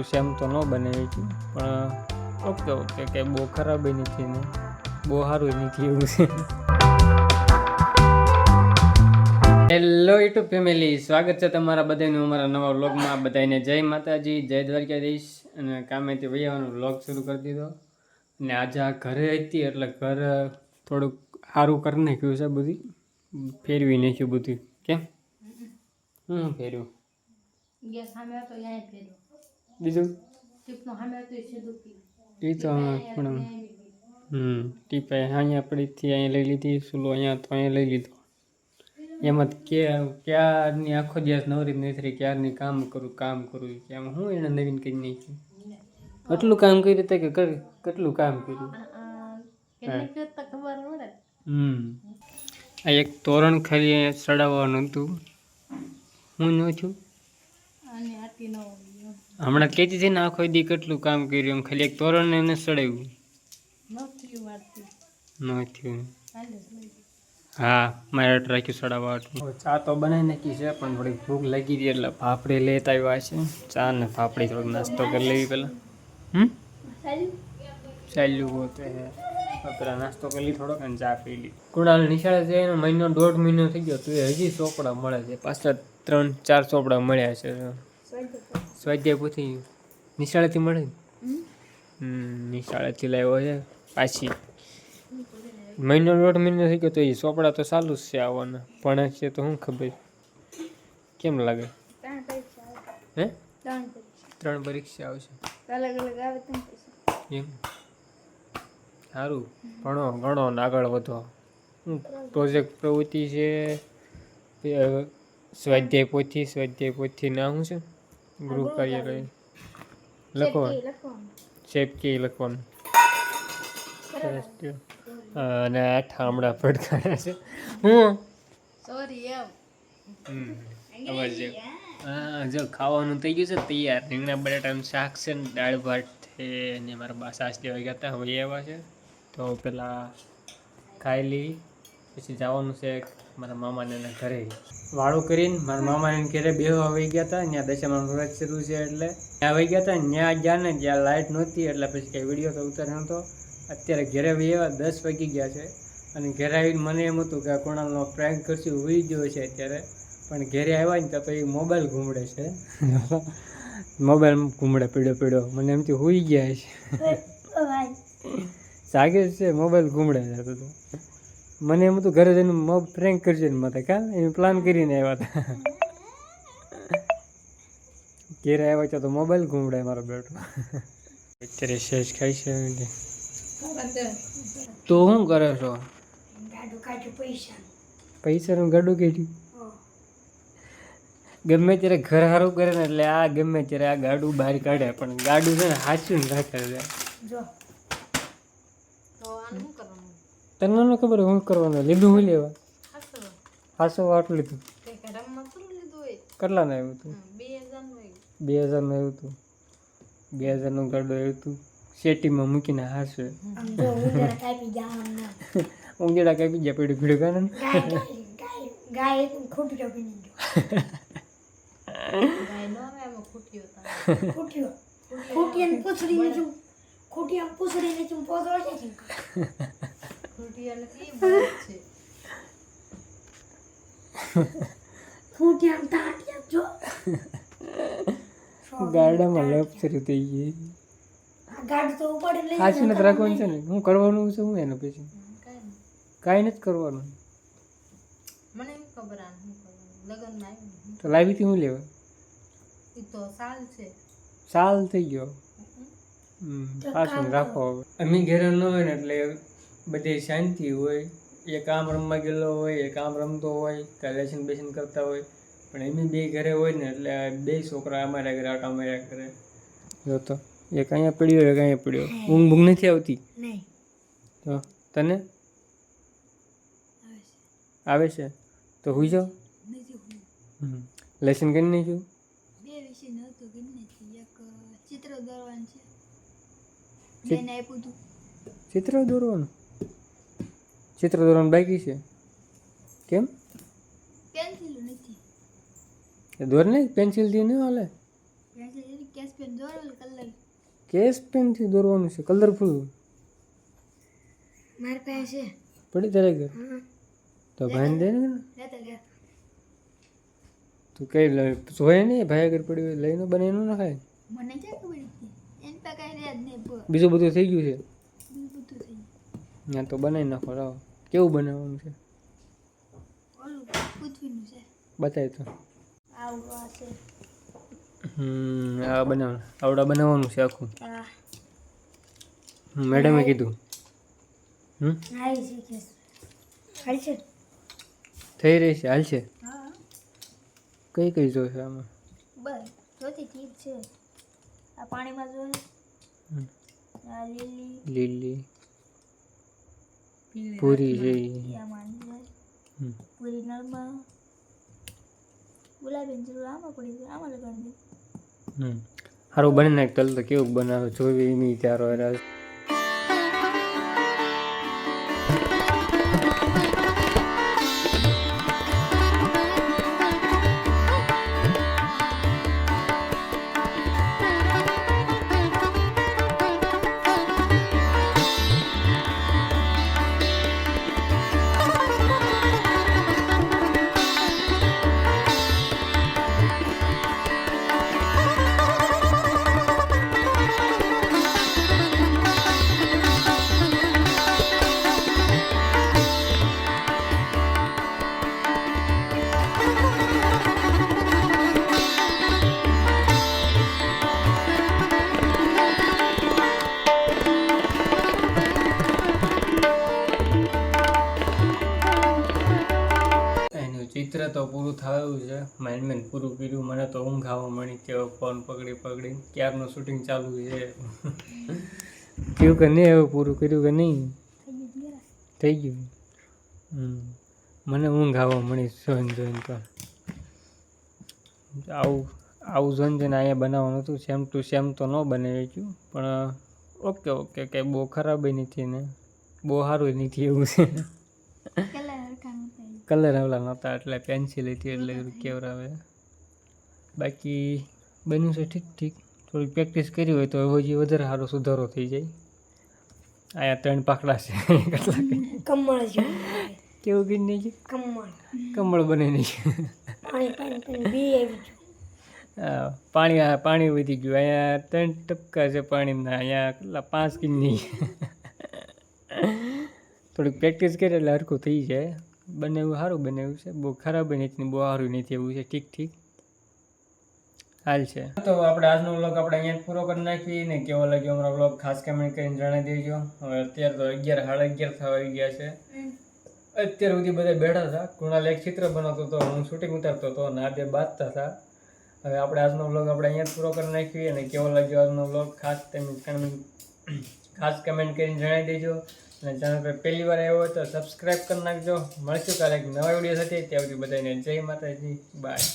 Same તો ન બને પણ ઓકે ઓકે કે બહુ ખરાબ નથી ને બહુ સારું નથી એવું છે. હેલો યુટ્યુબ ફેમિલી, સ્વાગત છે તમારા બધાનું અમારા નવા વ્લોગમાં. બધાને જય માતાજી, જય દ્વારકાધીશ. અને કામેથી વૈયાવાનો વ્લોગ શરૂ કરી દીધો. અને આજે આ ઘરે હતી એટલે ઘર થોડુંક સારું કરી નાખ્યું છે, બધી ફેરવી નાખ્યું બધું. કેમ ફેરવ્યું? ગેસ સામે હતો ત્યાં ફેર્યો. બીજું ટીપનો સામે હતો એ સીધું પી. એ તો પણ ટીપે અહીંયા પડીથી અહીંયા લઈ લીધી, સુલો અહીંયા તો અહીંયા લઈ લીધો. એમાં ક્યારની આખો દિવસ નવરી નથી, ક્યારની કામ કરું કે એમાં હું એને નવીન કરી નાખ્યું. કેટલું કામ કર્યું તે કે કેટલું કામ કર્યું. આ એક તોરણ ખાલી ચડાવવાનું હતું. હું ન છું હમણાં કહેતી હતી ને આખો દી કેટલું કામ કર્યું, એમ ખાલી એક તોરણ એને ચડાવ્યું ન થયું. હા, મારે રાખ્યું ચડાવવા. ચા તો બનાવી નાખી છે, પણ થોડીક ભૂખ લાગી હતી એટલે ફાફડી લેતા આવ્યા છે. ચા ને ફાફડી થોડોક નાસ્તો કરી લેવી પેલા. ચાલ્યું હોતે પેલા નાસ્તો કરી લી થોડોક અને ચા પી લી. કુણાલ નિશાળે છે, એનો મહિનો 1.5 મહિનો થઈ ગયો તો હજી ચોપડા મળે છે. પાછા 3-4 ચોપડા મળ્યા છે. સ્વાધ્યાય પૂછી નિશાળેથી મળે. નિશાળેથી લાવ્યો છે પાછી. મહિનો 1.5 મહિનો થઈ ગયો તો એ ચોપડા તો ચાલુ જ છે આવવાના. ભણે છે તો શું ખબર કેમ લાગે. હે 3 પરીક્ષા આવશે એમ. સારું, ભણો ગણો ને આગળ વધો. પ્રોજેક્ટ પ્રવૃત્તિ છે, સ્વાધ્યાય પોથી ના શું છે, ગૃહ કાર્ય લખવાનું, શેપકી લખવાનું. અને આ ઠામડા ફટકાયા છે. હું હા જો ખાવાનું થઈ ગયું છે તૈયાર. રીંગણા બટાટાનું શાક છે ને દાળ ભાત છે ને મારા બા સાસ દેવા ગયા હતા, હવે એવા છે તો પેલા ખાઈ લઈ. પછી જવાનું છે મારા મામાને ઘરે. વાળું કરીને મારા મામાને ઘરે બેહવા આવી ગયા હતા. ત્યાં દશામાનું વ્રત શરૂ છે એટલે ત્યાં આવી ગયા હતા. ત્યાં ગયા ને જ્યાં લાઇટ નહોતી એટલે પછી કંઈ વિડીયો તો ઉતાર્યો નહોતો. અત્યારે ઘરે એવા 10 વાગી ગયા છે. અને ઘરે આવીને મને એમ હતું કે આ કોણાલનો પ્રેન્ક કરશું, ઉઈ ગયો છે અત્યારે. પણ ઘરે આવ્યા ને તો એ મોબાઈલ ઘૂમડે છે. મોબાઈલ ઘૂમડે પીડ્યો મને એમથી હોઈ ગયા છે. જાગે છે, મોબાઈલ ઘૂમડે છે. તો મને એમ હતું ઘરે જઈને પ્રેન્ક કરશે ને મારે કા એનું પ્લાન કરીને આવ્યા હતા. ઘેરે આવ્યા તો મોબાઈલ ઘૂમડે મારો બેટો. અત્યારે સેજ ખાઈ છે. તો શું કરે છો? પૈસાનું ગાડું કાઢ્યું. ગમે ત્યારે ઘર સારું કરે ને એટલે આ ગમે ત્યારે આ ગાડું બહાર કાઢે, પણ ગાડું છે ને હાચું ને રાખે છે. તને ન ખબર શું કરવાનું? લીધું શું લેવા? હાસો આટલું લીધું. કેટલાનું આવ્યું હતું? 2000 નું આવ્યું હતું. 2000 નું ગાડું આવ્યું હતું. શેટીમાં મૂકીને હાસે ઊંઘેડા કાપી ગયા. પીડું પીડું કાને ગાડામાં લપ શરૂ થઈ ગઈ. હાચું નથી રાખવાનું છે ને. શું કરવાનું છે? હું એનું પછી કાંઈ નથી કરવાનું. તો લાવી હતી હું લેવા? સાલ થઈ ગયો. પાછું રાખો. અમે ઘરે ન હોય ને એટલે બધી શાંતિ હોય. એક આમ રમવા ગયેલો હોય, એક આમ રમતો હોય, કાંઈ લેસન બેસન કરતા હોય. પણ એમ બે ઘરે હોય ને એટલે 2 છોકરા અમારા ઘરે આટા માર્યા કરે. જો તો એક અહીંયા પડ્યો, એક અહીંયા પડ્યો. ઊંઘ બૂંઘ નથી આવતી તો તને આવે છે તો હુઈ જાઓ. લેસન કરી નાખ્યું. ચિત્ર દોરવાનું બાકી છે. કેમ? પેન્સિલ નથી. દોર ને પેન્સિલ થી ન હાલે. પેન્સિલ કેસ પેન દોરલ કલર કેસ પેનથી દોરવાનું છે કલરફુલ માર પાસે પડી તારે ઘર તો ભાઈને દે ને લેતા ગયા તું કઈ જોયે નહીં ભાઈ આગળ પડી હોય લઈને બનાવીને ન ખાય મને ક્યાં ખબર હતી એની પાસે કાંઈ યાદ નહીં બીજું બધું થઈ ગયું છે બધું થઈ ગયું ત્યાં તો બનાવી નાખો રાવ કેવું બનાવવાનું છે ઓલું પૃથ્વીનું છે બતાય તો આવું આ છે આ બનાવવાનું આવડા બનાવવાનું છે આખું આ મેડમે કીધું હાઈ છે હાઈ છે થઈ રહી છે હાલ છે હા કઈ કઈ જોશે આમાં બસ જોતી ઠીક છે આ પાણીમાં જો આ લીલી લીલી પૂરી જેવી આમાં પૂરી નળમાં ગુલાબી જરૂર આમાં પડી ગયું આમાં લગાડી દે સારું બની નાખ તલ તો કેવું બનાવે જોવી એની ત્યારો ચિત્ર તો પૂરું થયું છે મેન પૂરું કર્યું મને તો ઊંઘ આવવા મળી કે ફોન પકડી ક્યારનું શૂટિંગ ચાલુ છે થયું કે નહીં હવે પૂરું કર્યું કે નહીં થઈ ગયું મને ઊંઘ આવવા મળી જોઈને તો આવું જોઈને અહીંયા બનાવવાનું હતું સેમ ટુ સેમ તો ન બનાવી ગયું પણ ઓકે કંઈ બહુ ખરાબ નથી ને બહુ સારું નથી એવું છે કલર આવલા નહોતા એટલે પેન્સિલ હતી એટલે કેવરાવે બાકી બન્યું છે ઠીક થોડી પ્રેક્ટિસ કરી હોય તો હજી વધારે સારો સુધારો થઈ જાય અહીંયા 3 પાકડા છે કેટલા કમળ છે કેવું કરી નહીં કમળ બની નહીં પાણી વધી ગયું અહીંયા 3 ટપકા છે પાણીના અહીંયા કેટલા 5 કિન્ની થોડીક પ્રેક્ટિસ કરે એટલે હરખું થઈ જાય બનાવ્યું સારું બનાવ્યું છે બહુ ખરાબ નથી બહુ સારું નથી એવું છે ઠીક હાલ છે તો આપણે આજનો વ્લોગ આપણે અહીંયા પૂરો કરી નાખીએ ને કેવો લાગ્યો અમારો વ્લોગ ખાસ કમેન્ટ કરીને જણાવી દેજો હવે અત્યારે તો 11 સાડા 11 થવા આવી ગયા છે અત્યાર સુધી બધા બેઠા હતા કુણાલ એક ચિત્ર બનાવતો હતો હું શૂટિંગ ઉતારતો હતો અને આ બે બાંધતા હતા હવે આપણે આજનો વ્લોગ આપણે અહીંયા પૂરો કરી નાખીએ અને કેવો લાગ્યો આજનો વ્લોગ ખાસ કમેન્ટ કરીને જણાવી દેજો અને ચેનલ પર પહેલી વાર આવ્યો હોય તો સબસ્ક્રાઈબ કરી નાખજો મળશું કાલે એક નવા વિડીયો સાથે ત્યાં સુધી બધાને જય માતાજી બાય